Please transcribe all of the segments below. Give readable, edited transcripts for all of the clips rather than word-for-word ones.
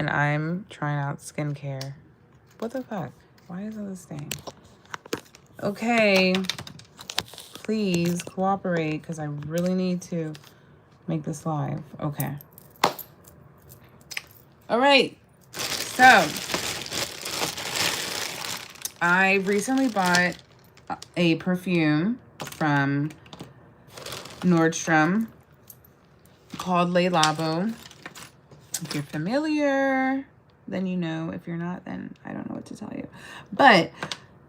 and I'm trying out skincare. What the fuck? Why isn't this thing? Okay, please cooperate because I really need to make this live. Okay. All right. So I recently bought a perfume from Nordstrom called Le Labo. If you're familiar, then you know. If you're not, then I don't know what to tell you. But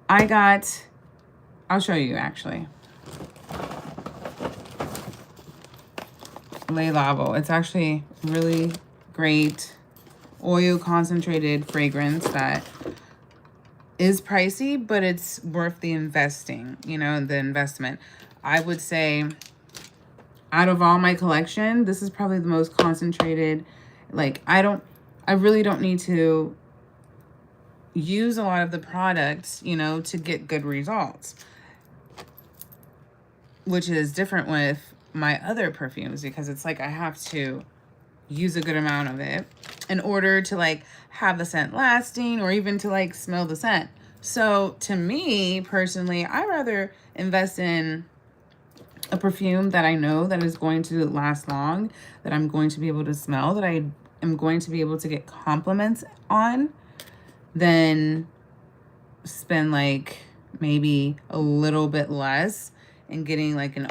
I'll show you actually. Le Labo. It's actually really great oil concentrated fragrance that is pricey, but it's worth the investing, you know, the investment. I would say out of all my collection, this is probably the most concentrated. Like, I really don't need to use a lot of the products, you know, to get good results, which is different with my other perfumes because it's like I have to use a good amount of it in order to like have the scent lasting or even to like smell the scent. So to me personally, I rather invest in a perfume that I know that is going to last long, that I'm going to be able to smell, that I am going to be able to get compliments on, than spend like maybe a little bit less and getting like an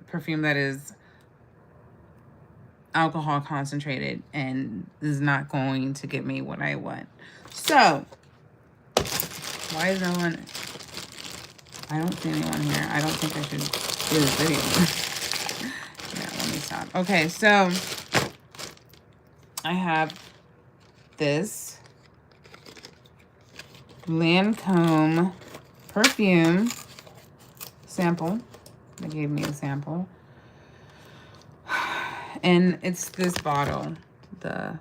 perfume that is alcohol concentrated and is not going to get me what I want. So why is no one? I don't see anyone here. I don't think I should do this video. Yeah, let me stop. Okay, so I have this Lancome perfume sample. They gave me a sample. And it's this bottle. The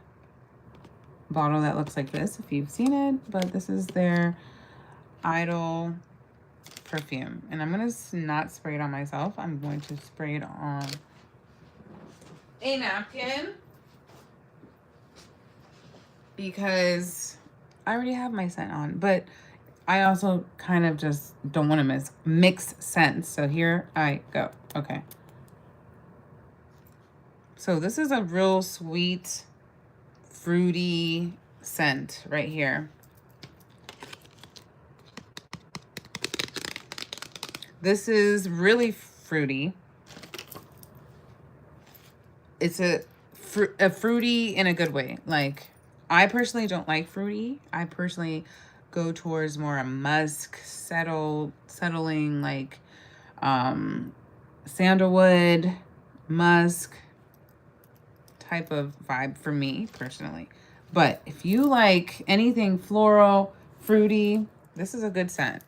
bottle that looks like this, if you've seen it. But this is their Idol perfume. And I'm going to not spray it on myself. I'm going to spray it on a napkin. Because I already have my scent on. But I also kind of just don't want to mix scents. So here I go. Okay. So this is a real sweet, fruity scent right here. This is really fruity. It's a fruity in a good way. Like, I personally don't like fruity. I personally go towards more a musk, settling, like sandalwood, musk type of vibe for me personally. But if you like anything floral, fruity, this is a good scent.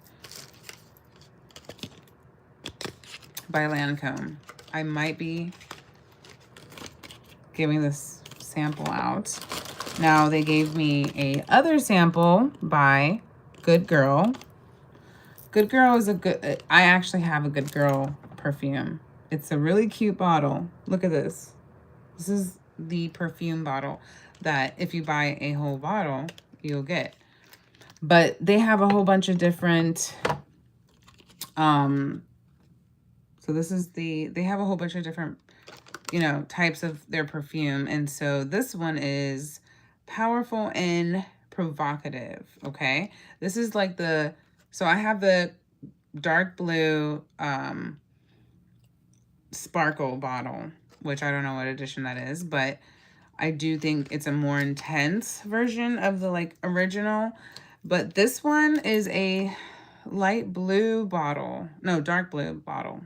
By Lancome. I might be giving this sample out. Now they gave me a other sample by Good Girl. Good Girl is I actually have a Good Girl perfume. It's a really cute bottle. Look at this. This is the perfume bottle that if you buy a whole bottle, you'll get. But they have a whole bunch of different, so this is they have a whole bunch of different, you know, types of their perfume. And so this one is powerful and provocative, okay? This is like so I have the dark blue sparkle bottle, which I don't know what edition that is, but I do think it's a more intense version of the like original. But this one is a light blue bottle. No, dark blue bottle.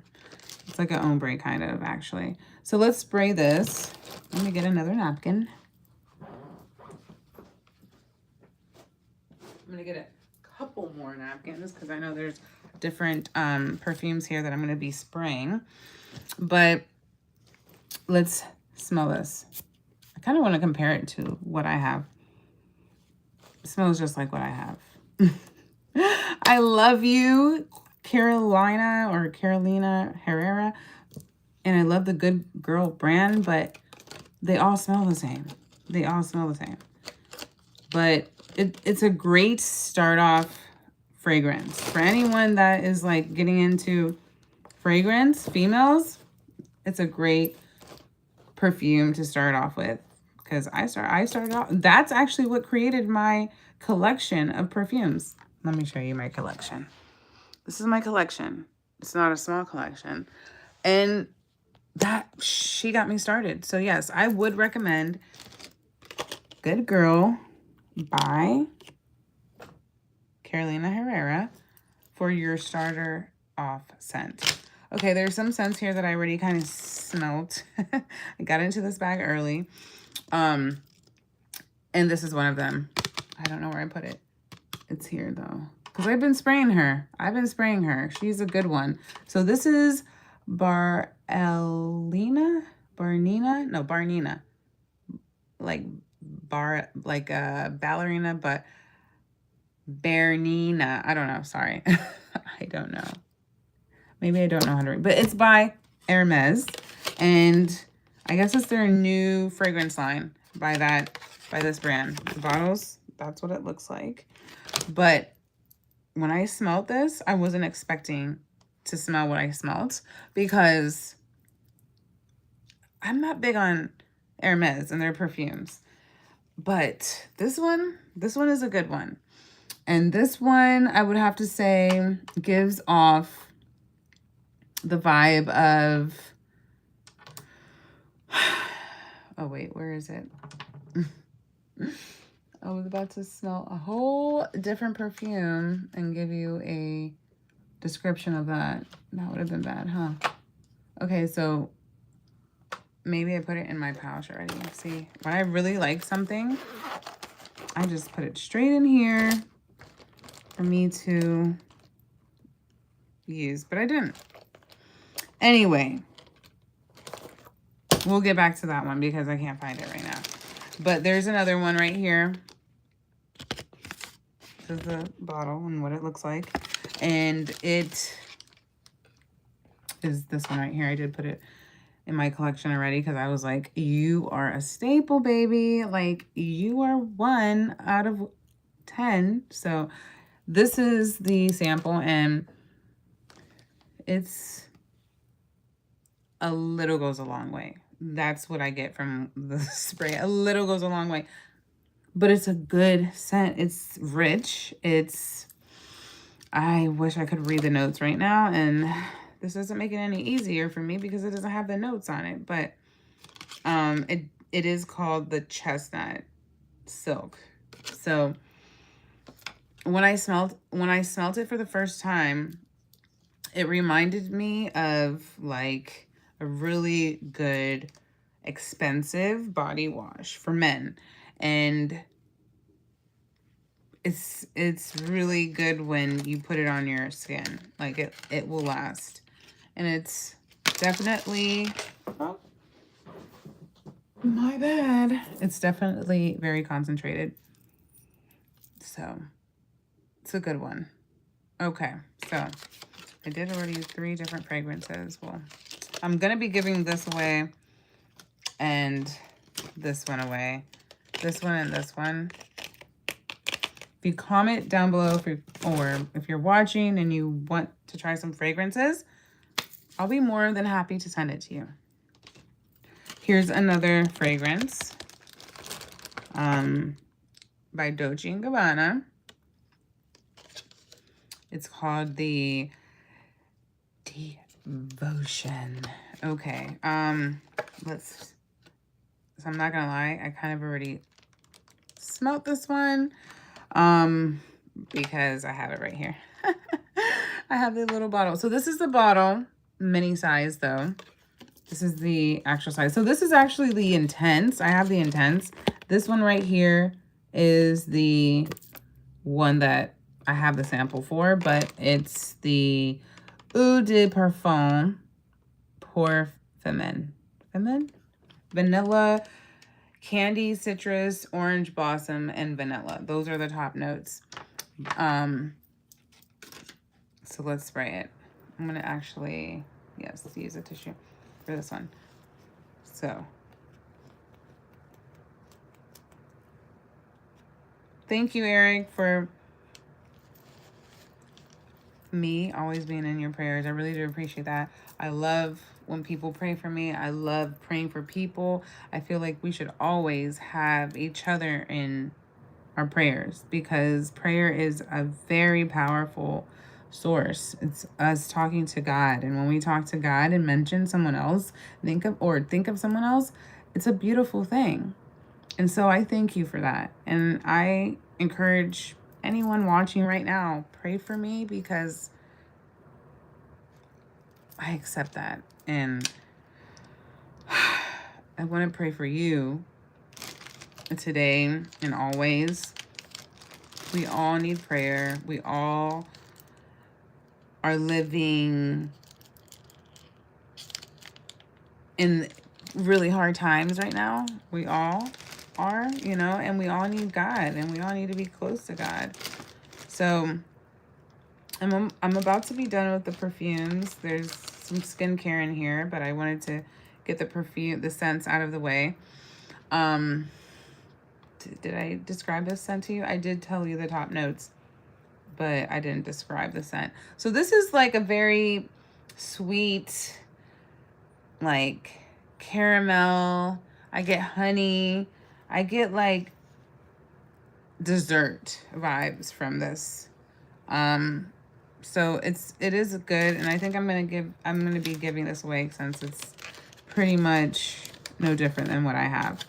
It's like an ombre kind of, actually. So let's spray this. Let me get another napkin. I'm going to get a couple more napkins because I know there's different perfumes here that I'm going to be spraying. But let's smell this. I kind of want to compare it to what I have. It smells just like what I have. I love you, Carolina Herrera. And I love the Good Girl brand, but they all smell the same. They all smell the same. but it's a great start off fragrance for anyone that is like getting into fragrance, females. It's a great perfume to start off with, because I started off, that's actually what created my collection of perfumes. Let me show you my collection. This is my collection. It's not a small collection. And that, she got me started. So yes, I would recommend Good Girl by Carolina Herrera for your starter off scent. Okay, there's some scents here that I already kind of smelt. I got into this bag early. And this is one of them. I don't know where I put it. It's here though, because I've been spraying her. She's a good one. So this is Barnina, like ballerina, but Bernina. I don't know. Sorry. I don't know. Maybe I don't know how to read, but it's by Hermes, and I guess it's their new fragrance line by this brand. The bottles, that's what it looks like. But when I smelled this, I wasn't expecting to smell what I smelled, because I'm not big on Hermes and their perfumes. But this one is a good one. And this one, I would have to say, gives off the vibe of, oh wait, where is it? I was about to smell a whole different perfume and give you a description of that. That would have been bad, huh? Okay, so maybe I put it in my pouch already. See, when I really like something, I just put it straight in here for me to use, but I didn't. Anyway, we'll get back to that one because I can't find it right now. But there's another one right here. This is the bottle and what it looks like. And it is this one right here. I did put it in my collection already because I was like, you are a staple, baby. Like, you are 1 out of 10. So this is the sample, and it's a little goes a long way. That's what I get from the spray. A little goes a long way. But it's a good scent. It's rich. I wish I could read the notes right now, and this doesn't make it any easier for me because it doesn't have the notes on it. But it is called the Chestnut Silk. So when I smelled it for the first time, it reminded me of like a really good, expensive body wash for men. And it's really good when you put it on your skin. Like, it will last. And it's definitely, oh, my bad. It's definitely very concentrated. So it's a good one. Okay, so I did already use 3 different fragrances. Well, I'm going to be giving this away and this one away. This one and this one. If you comment down below, if you're watching and you want to try some fragrances, I'll be more than happy to send it to you. Here's another fragrance by Dolce & Gabbana. It's called the Devotion. Okay, so I'm not gonna lie, I kind of already smelt this one because I have it right here. I have the little bottle. So this is the bottle, mini size though. This is the actual size. So this is actually the Intense. I have the Intense. This one right here is the one that I have the sample for, but it's the Eau de Parfum Pour Femin. Vanilla, candy, citrus, orange blossom, and vanilla. Those are the top notes. So let's spray it. I'm gonna actually, yes, use a tissue for this one. So Thank you, Eric, for me always being in your prayers. I really do appreciate that. I love when people pray for me. I love praying for people. I feel like we should always have each other in our prayers, because prayer is a very powerful source. It's us talking to God. And when we talk to God and mention someone else, think of someone else, it's a beautiful thing. And so I thank you for that. And I encourage anyone watching right now, pray for me, because I accept that. And I want to pray for you today and always. We all need prayer. We all are living in really hard times right now. We all are, and we all need God, and we all need to be close to God. So I'm about to be done with the perfumes. There's some skincare in here, but I wanted to get the scents out of the way. Did I describe this scent to you? I did tell you the top notes, but I didn't describe the scent. So this is like a very sweet, like caramel. I get honey. I get like dessert vibes from this. So it is good, and I think I'm gonna be giving this away since it's pretty much no different than what I have.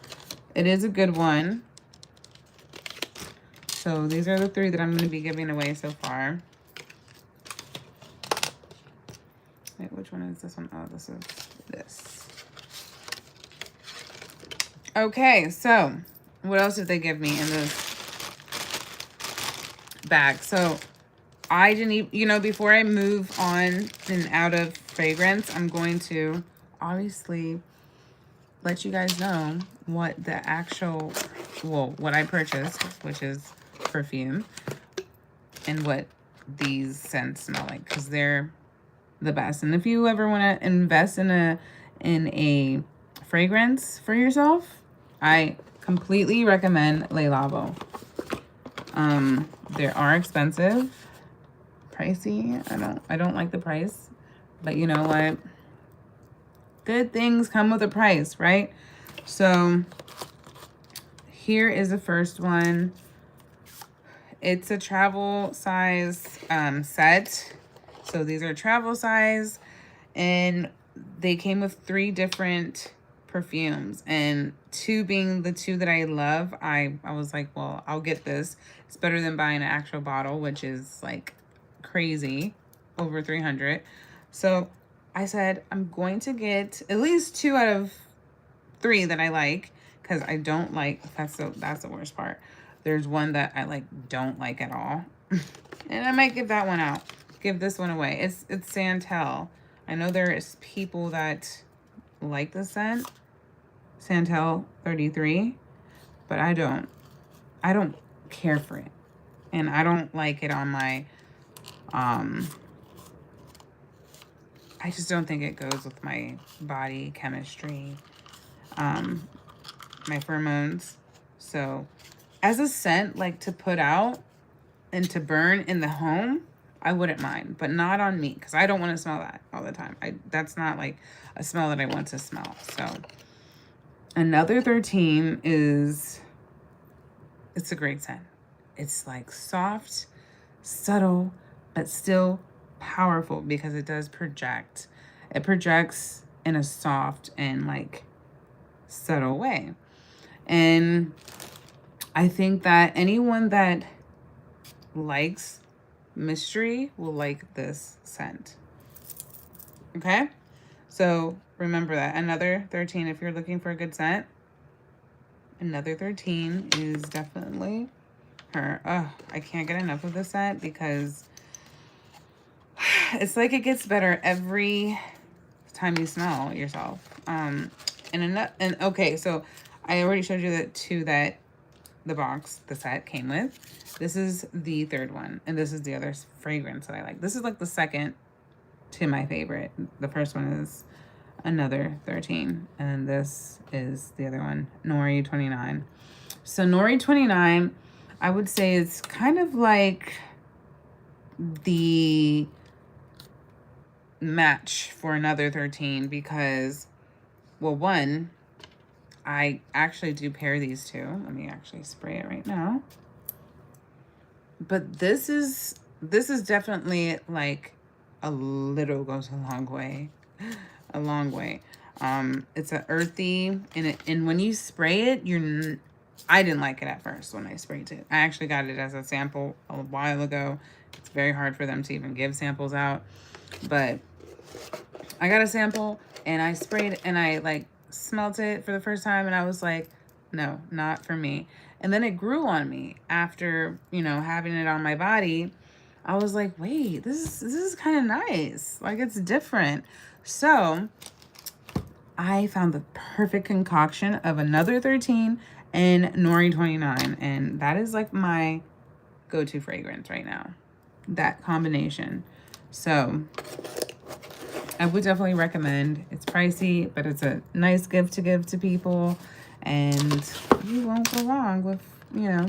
It is a good one. So these are the 3 that I'm going to be giving away so far. Wait, which one is this one? Oh, this is this. Okay, so what else did they give me in this bag? So I didn't even, before I move on and out of fragrance, I'm going to obviously let you guys know what the actual, what I purchased, which is perfume, and what these scents smell like, because they're the best. And if you ever want to invest in a fragrance for yourself, I completely recommend Le Labo. They are expensive, pricey. I don't like the price, but you know what? Good things come with a price, right? So here is the first one. It's a travel size set. So these are travel size, and they came with 3 different perfumes, and 2 being the 2 that I love. I was like, well, I'll get this. It's better than buying an actual bottle, which is like crazy, over $300. So I said, I'm going to get at least 2 out of 3 that I like, because I don't like, that's the worst part. There's one that I don't like at all. And I might give that one out. Give this one away. It's Santel. I know there is people that like the scent. Santel 33. But I don't. I don't care for it. And I don't like it on my I just don't think it goes with my body chemistry. My pheromones. So as a scent, to put out and to burn in the home, I wouldn't mind, but not on me, because I don't want to smell that all the time. That's not like a smell that I want to smell. So another 13 it's a great scent. It's like soft, subtle, but still powerful, because it does project. It projects in a soft and subtle way. And I think that anyone that likes mystery will like this scent. Okay? So remember that. Another 13, if you're looking for a good scent, another 13 is definitely her. Oh, I can't get enough of this scent, because it's like it gets better every time you smell yourself. And okay, so I already showed you the 2 that the set came with. This is the 3rd one, and this is the other fragrance that I like. This is the second to my favorite. The first one is another 13, and this is the other one, Nori 29. So Nori 29, I would say it's kind of like the match for Another 13 because, well, one, I actually do pair these two. Let me actually spray it right now. But this is definitely like a little goes a long way. A long way. It's a earthy, and when you spray it, I didn't like it at first when I sprayed it. I actually got it as a sample a while ago. It's very hard for them to even give samples out, but I got a sample and I sprayed and I like smelt it for the first time and I was like, no, not for me. And then it grew on me after, you know, having it on my body. I was like, wait, this is kind of nice. Like, it's different. So I found the perfect concoction of Another 13 and Nori 29. And that is like my go-to fragrance right now. That combination. So I would definitely recommend. It's pricey, but it's a nice gift to give to people. And you won't go wrong with, you know,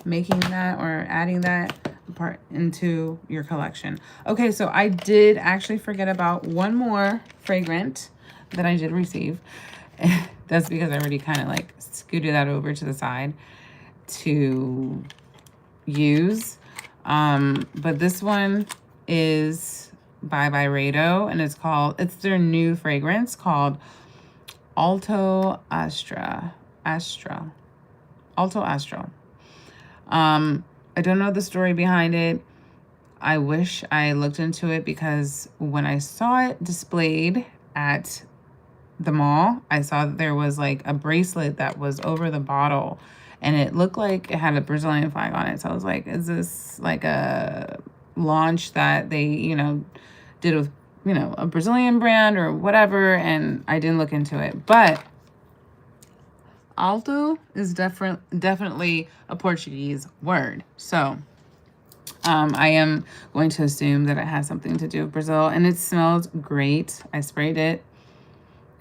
making that or adding that part into your collection. Okay, so I did actually forget about one more fragrance that I did receive. That's because I already kind of like scooted that over to the side to use. But this one is by Byredo, and it's their new fragrance called Alto Astra. Alto Astro. I don't know the story behind it. I wish I looked into it because when I saw it displayed at the mall, I saw that there was like a bracelet that was over the bottle and it looked like it had a Brazilian flag on it. So I was like, is this like a launch that they, you know, did with, you know, a Brazilian brand or whatever? And I didn't look into it. But Alto is definitely a Portuguese word. So I am going to assume that it has something to do with Brazil. And it smells great. I sprayed it.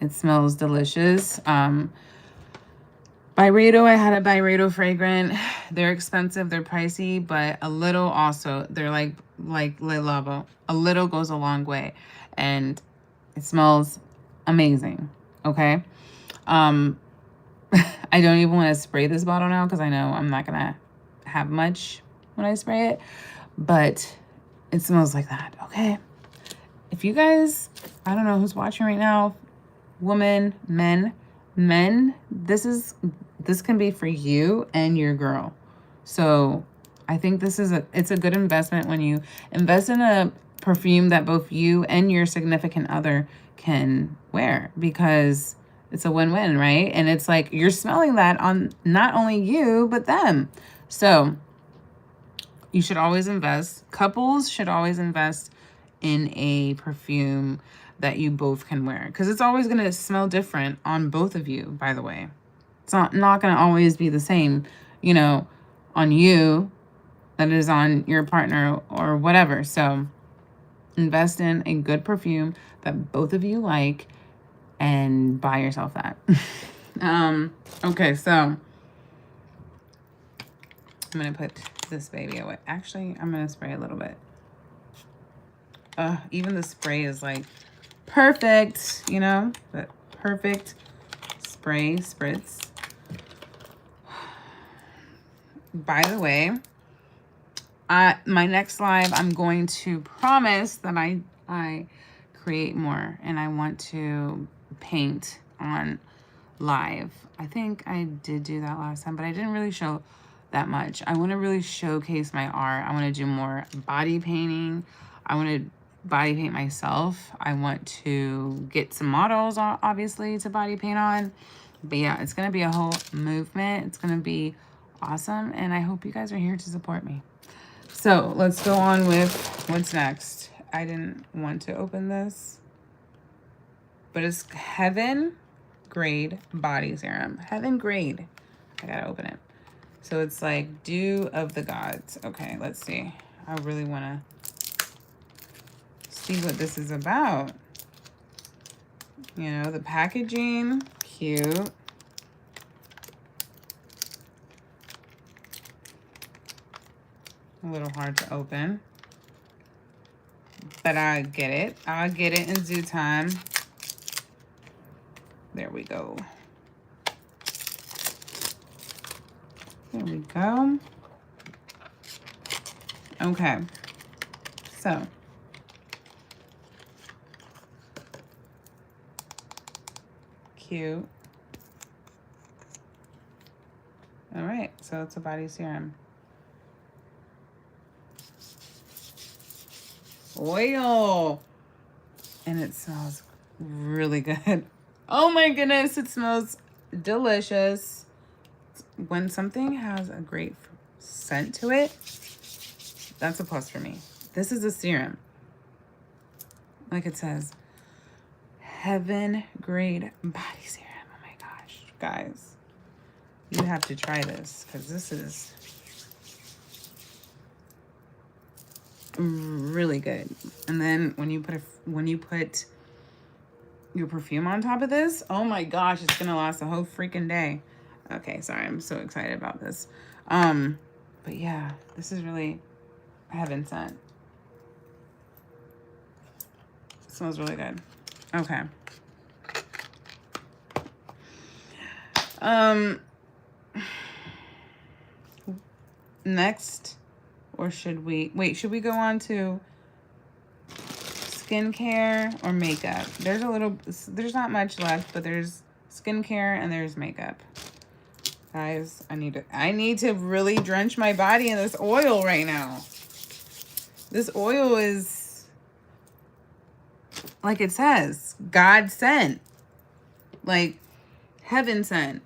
It smells delicious. Byredo, I had a Byredo fragrant. They're expensive, they're pricey, but a little also, they're like Le Labo. A little goes a long way. And it smells amazing. Okay. I don't even want to spray this bottle now because I know I'm not gonna have much when I spray it, but it smells like that. Okay. If you guys, I don't know who's watching right now, women, men, this can be for you and your girl. So I think it's a good investment when you invest in a perfume that both you and your significant other can wear, because it's a win-win, right? And it's like you're smelling that on not only you but them. So you should always invest. Couples should always invest in a perfume that you both can wear, because it's always going to smell different on both of you, by the way. It's not going to always be the same, you know, on you that is on your partner or whatever. So invest in a good perfume that both of you like and buy yourself that. Okay, so I'm going to put this baby away. Actually, I'm going to spray a little bit. Even the spray is like perfect, you know, but perfect spritz. By the way, my next live, I'm going to promise that I create more, and I want to paint on live. I think I did do that last time, but I didn't really show that much. I want to really showcase my art. I want to do more body painting. I want to body paint myself. I want to get some models, obviously, to body paint on. But yeah, it's going to be a whole movement. It's going to be awesome, and I hope you guys are here to support me. So let's go on with what's next. I didn't want to open this, but it's Heaven Grade Body Serum. Heaven Grade. I gotta open it. So it's like Dew of the Gods. Okay, let's see. I really want to see what this is about. You know, the packaging, cute. A little hard to open. But I get it. I'll get it in due time. There we go. There we go. Okay. So. Cute. All right. So it's a body serum. Oil. And it smells really good. Oh my goodness, it smells delicious. When something has a great scent to it, that's a plus for me. This is a serum. Like it says, heaven grade body serum. Oh my gosh, guys. You have to try this because this is really good. And then when you put your perfume on top of this, oh my gosh, it's gonna last a whole freaking day. Okay, sorry, I'm so excited about this. But yeah, this is really heaven sent. It smells really good. Okay. Next, or should we go on to skincare or makeup? There's not much left, but there's skincare and there's makeup. Guys, I need to really drench my body in this oil right now. This oil is, like it says, God sent. Like heaven sent.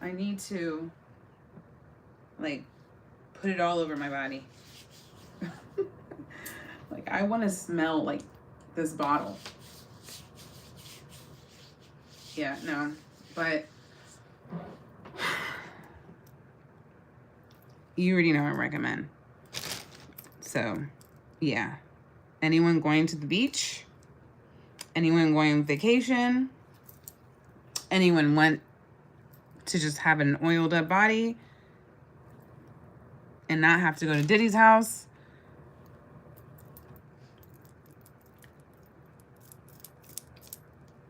I need to like put it all over my body. Like I want to smell like this bottle. Yeah, no, but you already know I recommend. So, yeah. Anyone going to the beach? Anyone going on vacation? Anyone want to just have an oiled up body and not have to go to Diddy's house?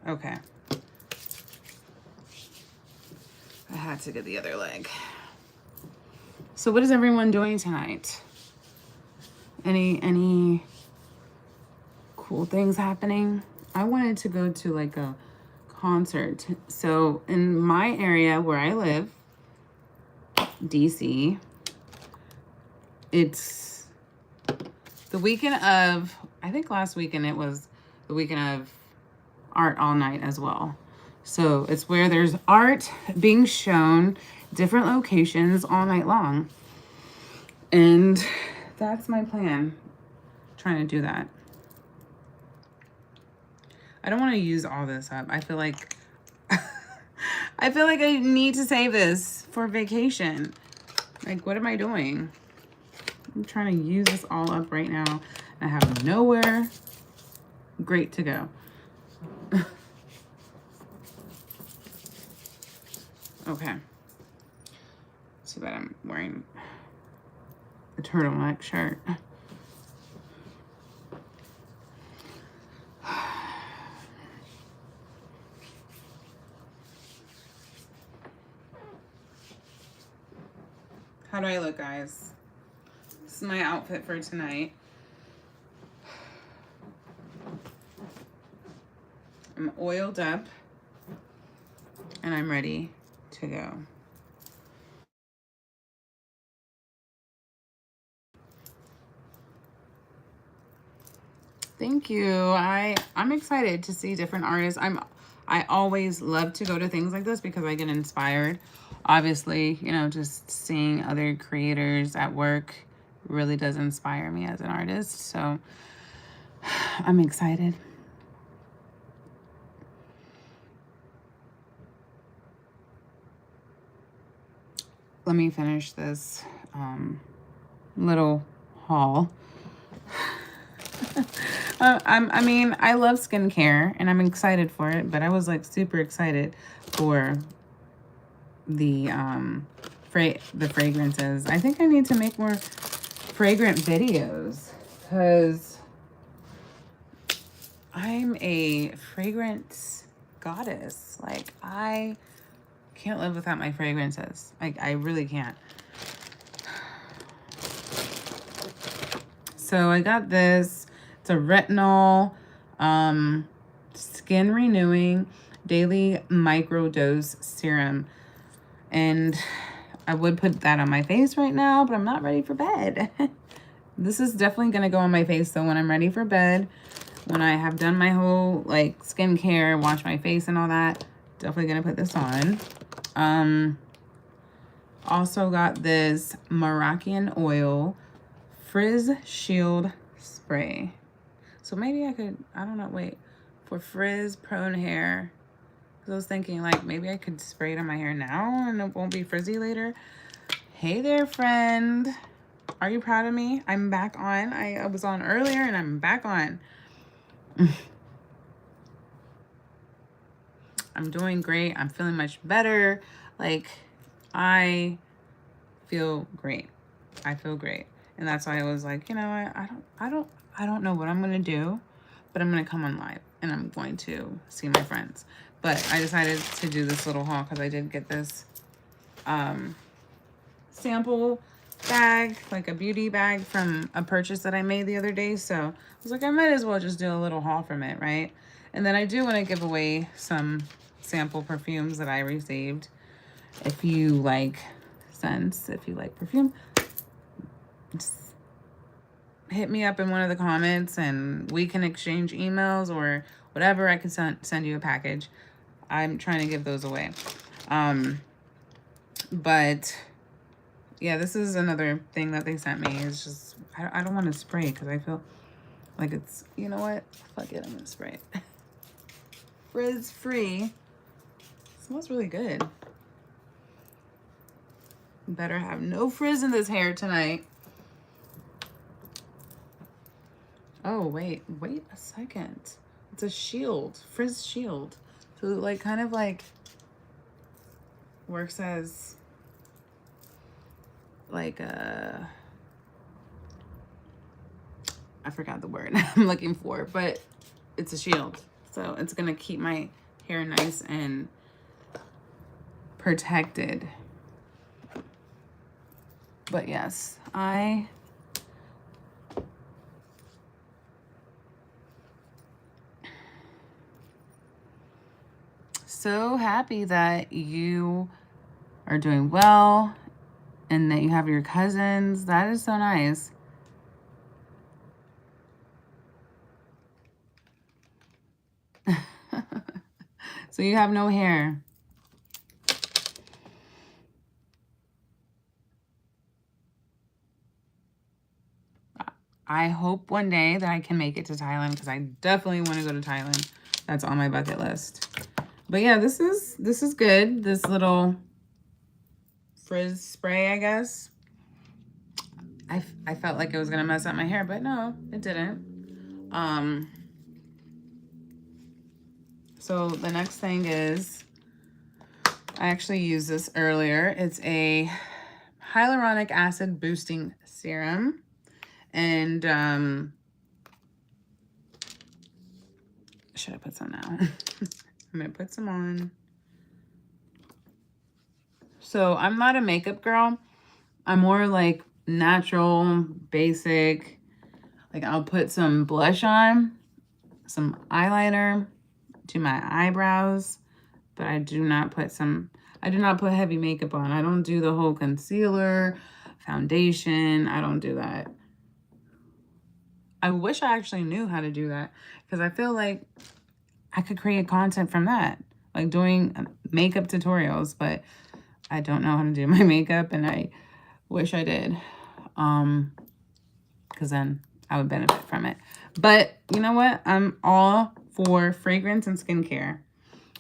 Okay. I had to get the other leg. So what is everyone doing tonight? Any cool things happening? I wanted to go to like a concert. So in my area where I live, DC, it's the weekend of, I think last weekend it was the weekend of art all night as well. So it's where there's art being shown, different locations all night long. And that's my plan, trying to do that. I don't want to use all this up. I feel like I need to save this for vacation. Like, what am I doing? I'm trying to use this all up right now. I have nowhere great to go. Okay. Too bad I'm wearing a turtleneck shirt. How do I look, guys? This is my outfit for tonight. I'm oiled up and I'm ready to go. Thank you. I'm excited to see different artists. I always love to go to things like this because I get inspired. Obviously, you know, just seeing other creators at work really does inspire me as an artist. So I'm excited. Let me finish this little haul. I mean, I love skincare and I'm excited for it, but I was like super excited for the the fragrances. I think I need to make more fragrant videos because I'm a fragrance goddess. Like, I can't live without my fragrances. Like, I really can't. So I got this. It's a retinol skin renewing daily microdose serum. And I would put that on my face right now, but I'm not ready for bed. This is definitely going to go on my face though when I'm ready for bed. When I have done my whole like skincare, wash my face and all that, definitely going to put this on. Also got this Moroccan oil frizz shield spray. So maybe I could, I don't know, wait, for frizz prone hair. Because I was thinking like maybe I could spray it on my hair now and it won't be frizzy later. Hey there, friend. Are you proud of me? I'm back on. I was on earlier and I'm back on. I'm doing great. I'm feeling much better. Like, I feel great. I feel great. And that's why I was like, you know what? I don't know what I'm going to do, but I'm going to come on live and I'm going to see my friends. But I decided to do this little haul because I did get this sample bag, like a beauty bag from a purchase that I made the other day. So I was like, I might as well just do a little haul from it, right? And then I do want to give away some sample perfumes that I received. If you like scents, if you like perfume, just hit me up in one of the comments and we can exchange emails or whatever. I can send you a package. I'm trying to give those away. But yeah, this is another thing that they sent me. It's just, I don't want to spray because I feel like it's, you know what? Fuck it, I'm going to spray it. Frizz free. It smells really good. Better have no frizz in this hair tonight. Oh, wait a second. It's a shield, frizz shield. So like kind of like works as like a, I forgot the word I'm looking for, but it's a shield. So it's gonna keep my hair nice and protected. But yes, I so happy that you are doing well and that you have your cousins. That is so nice. So you have no hair. I hope one day that I can make it to Thailand because I definitely want to go to Thailand. That's on my bucket list. But yeah, this is good. This little frizz spray, I guess. I felt like it was gonna mess up my hair, but no, it didn't. So the next thing is, I actually used this earlier. It's a hyaluronic acid boosting serum. And should I put some now? I'm gonna put some on. So I'm not a makeup girl. I'm more like natural, basic. Like I'll put some blush on, some eyeliner, to my eyebrows, but I do not put heavy makeup on. I don't do the whole concealer, foundation. I don't do that. I wish I actually knew how to do that because I feel like I could create content from that, like doing makeup tutorials, but I don't know how to do my makeup and I wish I did, because then I would benefit from it. But you know what? I'm all for fragrance and skincare.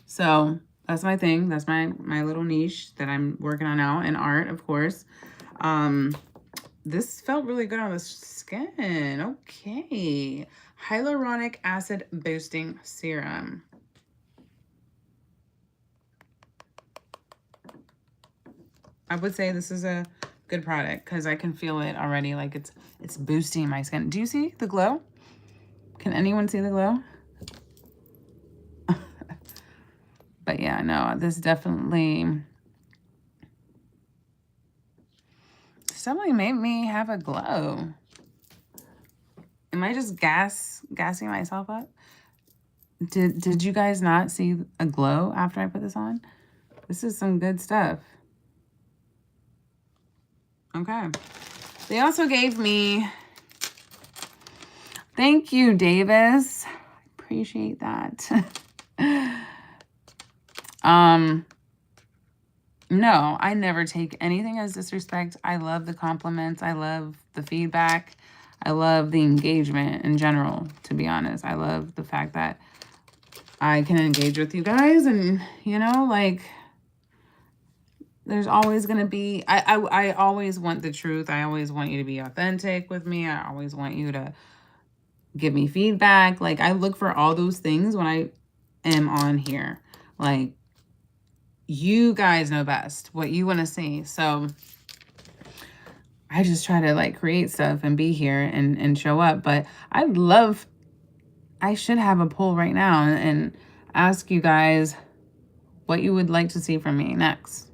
So that's my thing. That's my little niche that I'm working on now, and art, of course. This felt really good on the skin. Okay. Hyaluronic acid boosting serum. I would say this is a good product because I can feel it already. Like it's boosting my skin. Do you see the glow? Can anyone see the glow? But yeah, no, this definitely made me have a glow. Am I just gassing myself up? Did you guys not see a glow after I put this on? This is some good stuff. Okay. They also gave me, thank you, Davis. Appreciate that. No, I never take anything as disrespect. I love the compliments. I love the feedback. I love the engagement in general, to be honest. I love the fact that I can engage with you guys and, you know, like, there's always going to be, I always want the truth. I always want you to be authentic with me. I always want you to give me feedback. Like, I look for all those things when I am on here. Like, you guys know best what you want to see. So I just try to like create stuff and be here and show up. But I should have a poll right now and ask you guys what you would like to see from me next.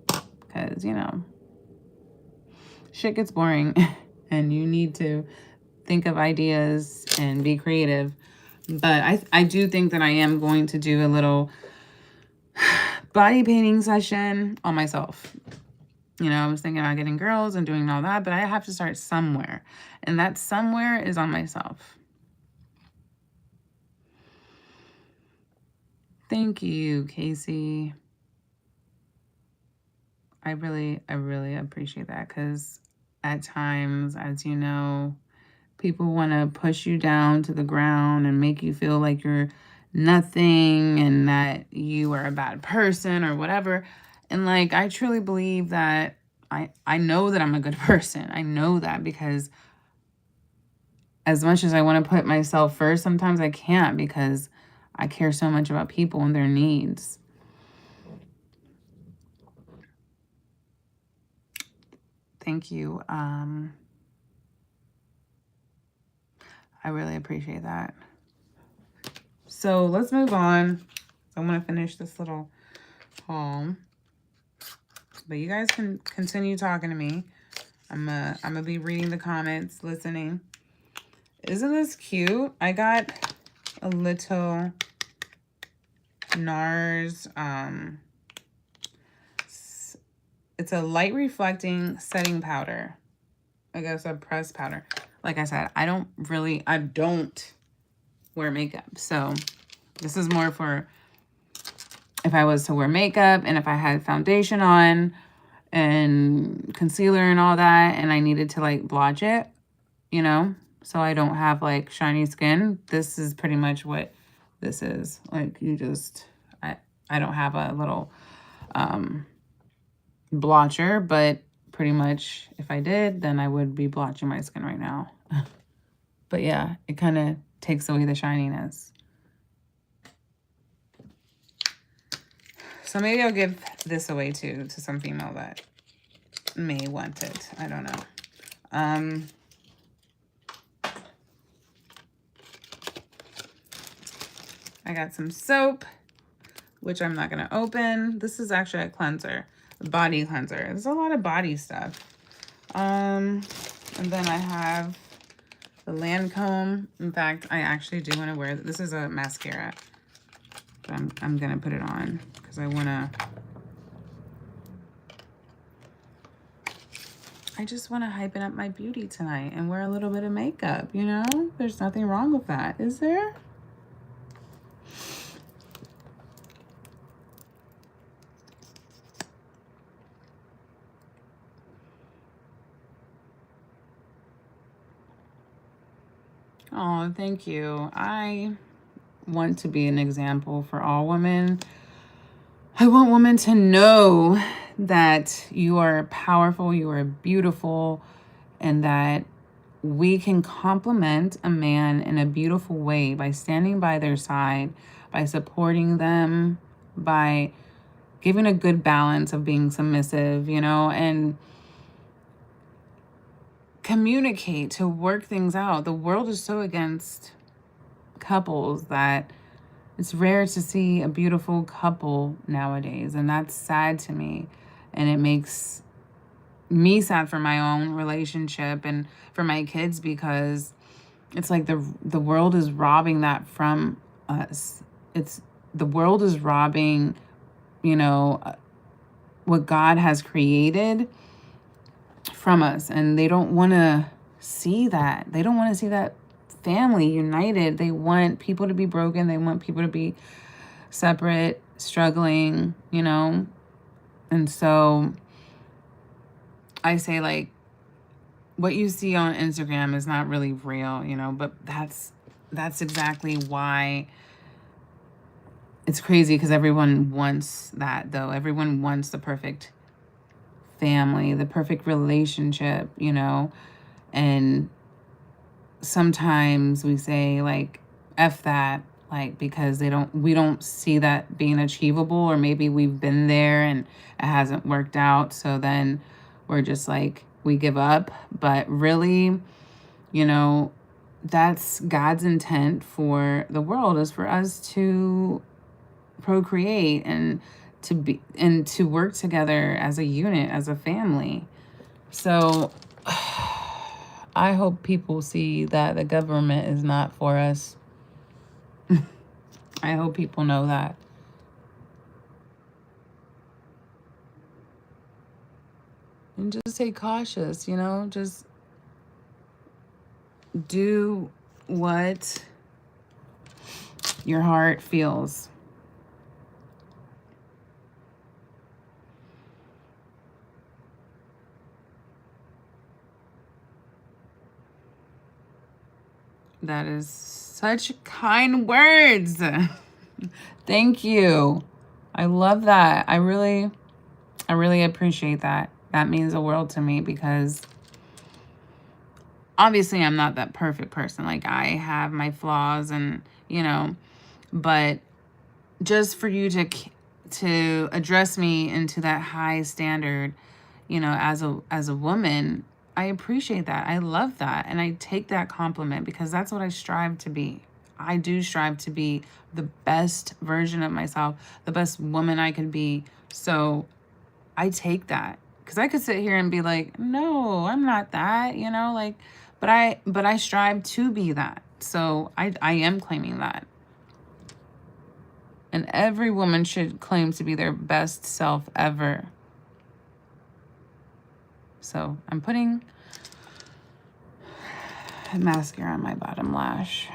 Because, you know, shit gets boring and you need to think of ideas and be creative. But I do think that I am going to do a little body painting session on myself. You know, I was thinking about getting girls and doing all that, but I have to start somewhere. And that somewhere is on myself. Thank you, Casey. I really appreciate that because at times, as you know, people want to push you down to the ground and make you feel like you're nothing and that you are a bad person or whatever. And like, I truly believe that I know that I'm a good person. I know that because as much as I want to put myself first, sometimes I can't because I care so much about people and their needs. Thank you. I really appreciate that. So let's move on. I want to finish this little haul. But you guys can continue talking to me. I'm gonna be reading the comments, listening. Isn't this cute? I got a little NARS. It's a light reflecting setting powder. I guess a pressed powder. Like I said, I don't wear makeup. So this is more for if I was to wear makeup and if I had foundation on and concealer and all that and I needed to like blotch it, you know, so I don't have like shiny skin. This is pretty much what this is. Like you just, I don't have a little blotcher, but pretty much if I did, then I would be blotching my skin right now. But yeah, it kind of takes away the shininess. So maybe I'll give this away too to some female that may want it. I don't know. I got some soap, which I'm not going to open. This is actually a cleanser, a body cleanser. There's a lot of body stuff. And then I have the Lancome. In fact, I actually do want to wear, this is a mascara. But I'm going to put it on because I want to, I just want to hypen up my beauty tonight and wear a little bit of makeup, you know? There's nothing wrong with that, is there? Oh, thank you. I want to be an example for all women. I want women to know that you are powerful, you are beautiful, and that we can compliment a man in a beautiful way by standing by their side, by supporting them, by giving a good balance of being submissive, and communicate to work things out. The world is so against couples that it's rare to see a beautiful couple nowadays, and that's sad to me. And it makes me sad for my own relationship and for my kids, because it's like the world is robbing that from us. It's the world is robbing, what God has created from us, and they don't want to see that. They don't want to see that family united. They want people to be broken. They want people to be separate, struggling, And so I say, like, what you see on Instagram is not really real, but that's exactly why it's crazy, because everyone wants that, though. Everyone wants the perfect family, the perfect relationship, and sometimes we say, like, F that, like, because we don't see that being achievable, or maybe we've been there and it hasn't worked out. So then we're just like, we give up. But really, that's God's intent for the world, is for us to procreate and to work together as a unit, as a family. So I hope people see that the government is not for us. I hope people know that. And just stay cautious, just do what your heart feels. That is such kind words. Thank you. I love that. I really appreciate that. That means the world to me, because obviously I'm not that perfect person. Like, I have my flaws, and, but just for you to address me into that high standard, as a woman, I appreciate that. I love that. And I take that compliment, because that's what I strive to be. I do strive to be the best version of myself, the best woman I can be. So I take that, because I could sit here and be like, no, I'm not that, like, but I strive to be that. So I am claiming that. And every woman should claim to be their best self ever. So I'm putting mascara on my bottom lash.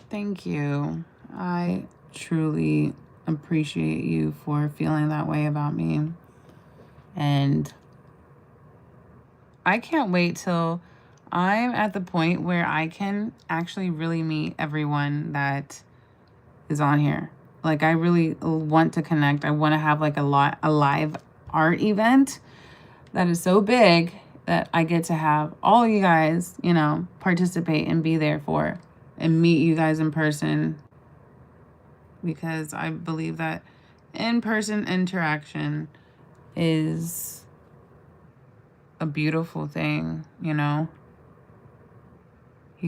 Thank you. I truly appreciate you for feeling that way about me. And I can't wait till I'm at the point where I can actually really meet everyone that is on here. Like, I really want to connect. I want to have like a live art event that is so big that I get to have all you guys, participate and be there for, and meet you guys in person, because I believe that in-person interaction is a beautiful thing, You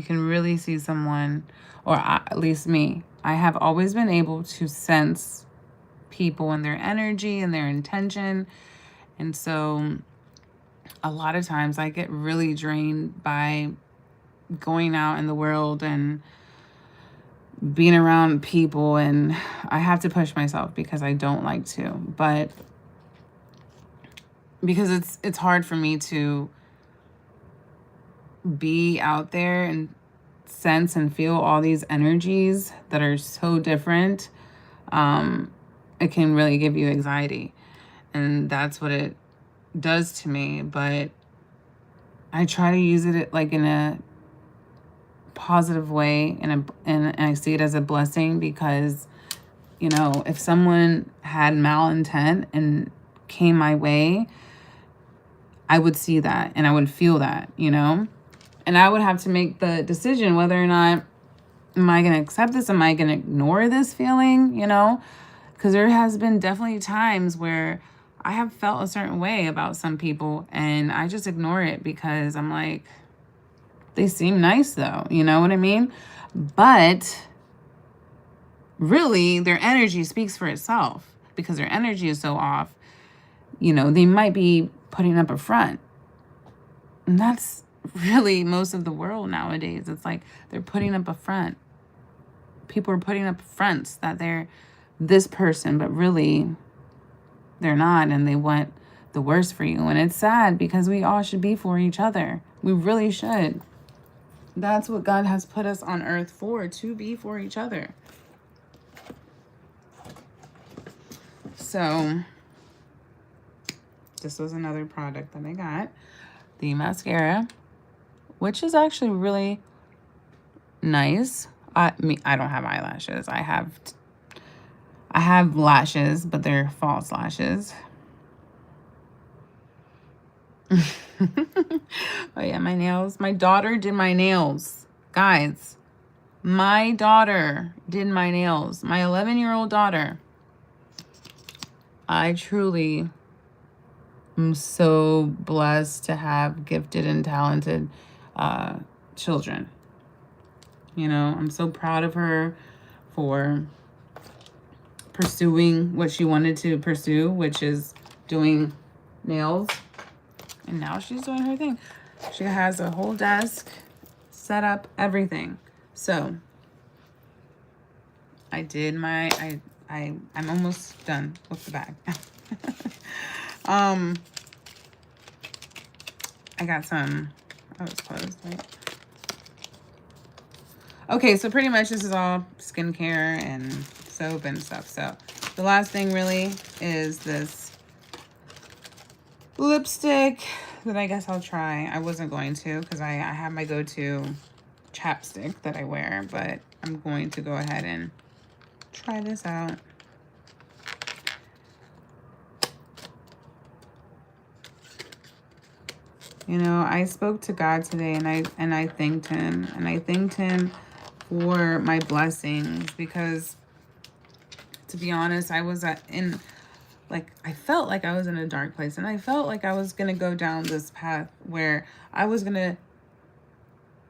can really see someone, or at least me. I have always been able to sense people and their energy and their intention. And so a lot of times I get really drained by going out in the world and being around people, and I have to push myself because I don't like to, but because it's hard for me to be out there and sense and feel all these energies that are so different. It can really give you anxiety, and that's what it does to me. But I try to use it like in a positive way, and I see it as a blessing, because if someone had malintent and came my way, I would see that and I would feel that, you know? And I would have to make the decision whether or not, am I going to accept this? Am I going to ignore this feeling, you know? Because there has been definitely times where I have felt a certain way about some people and I just ignore it because I'm like, they seem nice though, you know what I mean? But really, their energy speaks for itself because their energy is so off. You know, they might be putting up a front. And that's really most of the world nowadays. It's like they're putting up a front. People are putting up fronts that they're this person, but really they're not, and they want the worst for you. And it's sad because we all should be for each other. We really should. That's what God has put us on earth for, to be for each other. So this was another product that I got, the mascara, which is actually really nice. I don't have eyelashes. I have lashes, but they're false lashes. Oh yeah, my nails. My daughter did my nails. Guys, my daughter did my nails. My 11-year-old daughter. I truly am so blessed to have gifted and talented children. You know, I'm so proud of her for pursuing what she wanted to pursue, which is doing nails. And now she's doing her thing. She has a whole desk set up, everything. So I did my, I'm almost done with the bag. I got some, oh, it's closed, right? Okay, so pretty much this is all skincare and soap and stuff. So the last thing really is this lipstick that I guess I'll try. I wasn't going to because I have my go-to chapstick that I wear, but I'm going to go ahead and try this out. You know, I spoke to God today and I thanked him, and I thanked him for my blessings because, to be honest, I was I felt like I was in a dark place, and I felt like I was going to go down this path where I was going to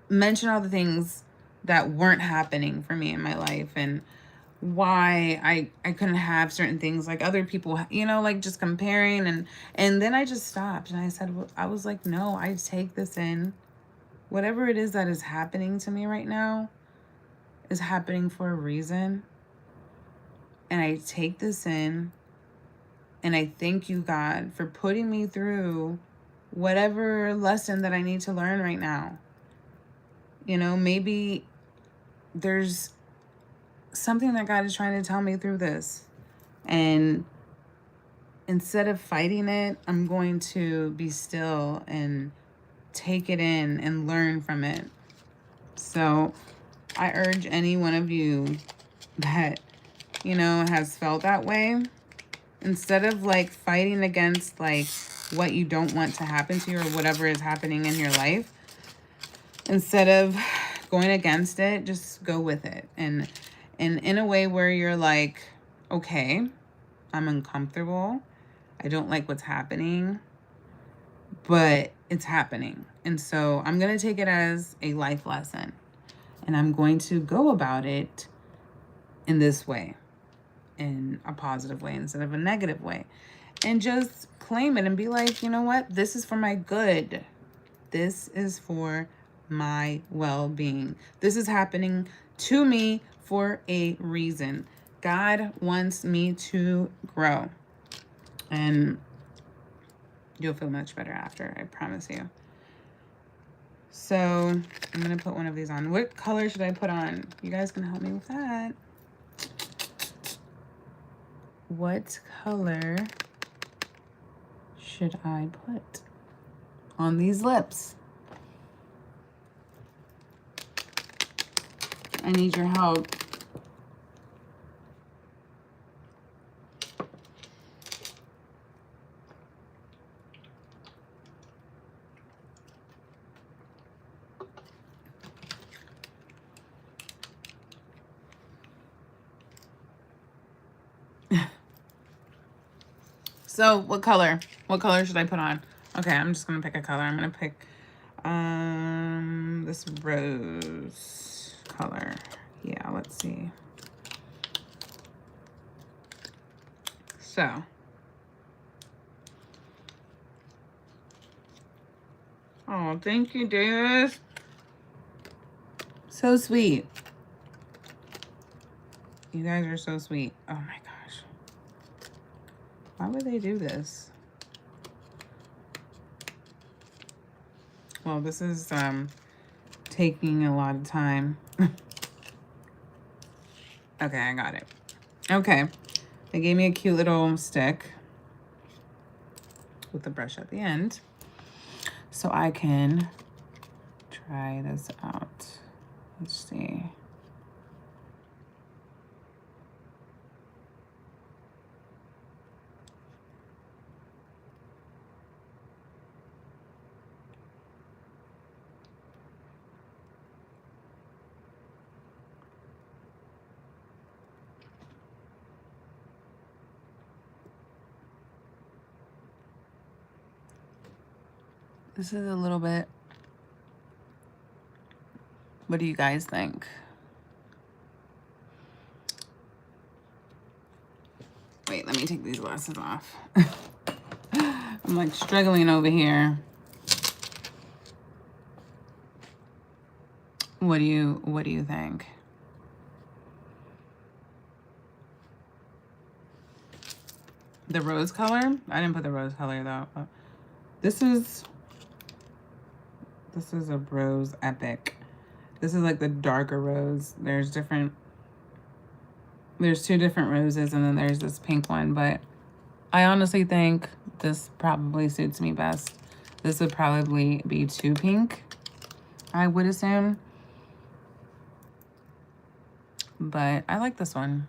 mention all the things that weren't happening for me in my life and why I couldn't have certain things like other people, you know, like just comparing. And then I just stopped and I said, well, I was like, no, I take this in. Whatever it is that is happening to me right now is happening for a reason. And I take this in, and I thank you, God, for putting me through whatever lesson that I need to learn right now. You know, maybe there's something that God is trying to tell me through this. And instead of fighting it, I'm going to be still and take it in and learn from it. So I urge any one of you that, you know, has felt that way, instead of like fighting against like what you don't want to happen to you or whatever is happening in your life, instead of going against it, just go with it. And in a way where you're like, okay, I'm uncomfortable. I don't like what's happening, but it's happening. And so I'm going to take it as a life lesson, and I'm going to go about it in this way, in a positive way instead of a negative way, and just claim it and be like, you know what? This is for my good. This is for my well-being. This is happening to me for a reason. God wants me to grow, and you'll feel much better after, I promise you. So I'm going to put one of these on. What color should I put on? You guys can help me with that. What color should I put on these lips? I need your help. So what color? What color should I put on? Okay, I'm just gonna pick a color. I'm gonna pick this rose color. Yeah, let's see. So oh, thank you, Davis. So sweet. You guys are so sweet. Oh my gosh. Why would they do this? Well, this is taking a lot of time. Okay, I got it. Okay. They gave me a cute little stick with the brush at the end, so I can try this out. Let's see. This is a little bit. What do you guys think? Wait, let me take these glasses off. I'm like struggling over here. What do you think? The rose color? I didn't put the rose color though. This is a rose epic. This is like the darker rose. There's two different roses, and then there's this pink one, but I honestly think this probably suits me best. This would probably be too pink, I would assume. But I like this one.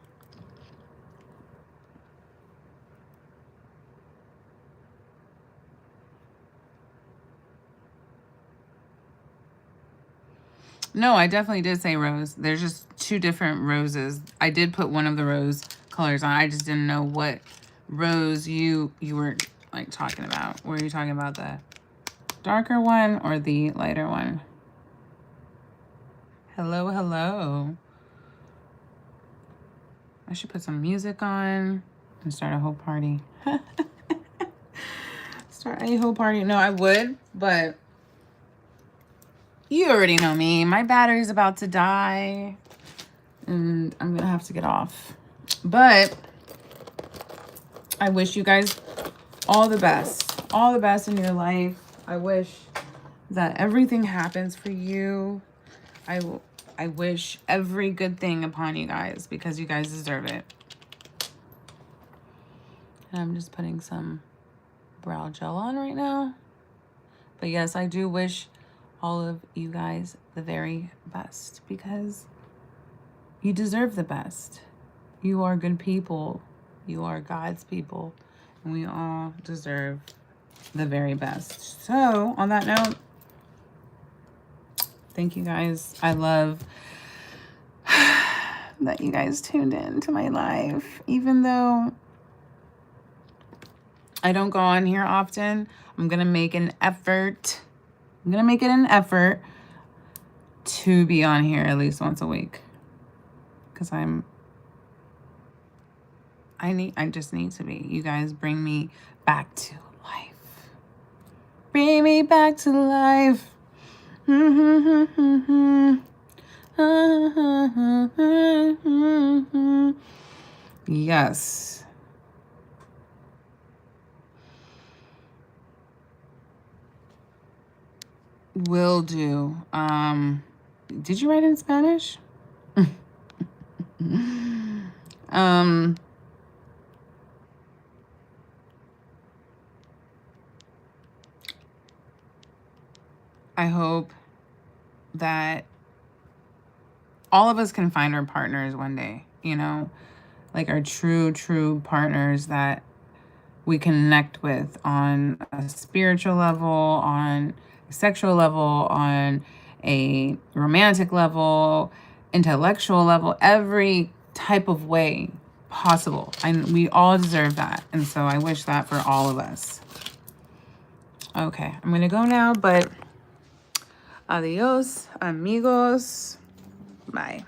No, I definitely did say rose. There's just two different roses. I did put one of the rose colors on. I just didn't know what rose you were like talking about. Were you talking about the darker one or the lighter one? Hello, hello. I should put some music on and start a whole party. Start a whole party. No, I would, but you already know me. My battery's about to die and I'm gonna have to get off. But I wish you guys all the best. All the best in your life. I wish that everything happens for you. I wish every good thing upon you guys because you guys deserve it. And I'm just putting some brow gel on right now. But yes, I do wish all of you guys the very best because you deserve the best. You are good people. You are God's people. And we all deserve the very best. So on that note, thank you guys. I love that you guys tuned in to my life. Even though I don't go on here often, I'm going to make an effort. I'm going to make it an effort to be on here at least once a week. Because I just need to be. You guys bring me back to life. Bring me back to life. Yes. Will do. Did you write in Spanish? I hope that all of us can find our partners one day, you know, like our true partners that we connect with on a spiritual level, on a sexual level, on a romantic level, intellectual level, every type of way. possible. We all deserve that. And so I wish that for all of us. Okay, I'm going to go now, but adios, amigos. Bye.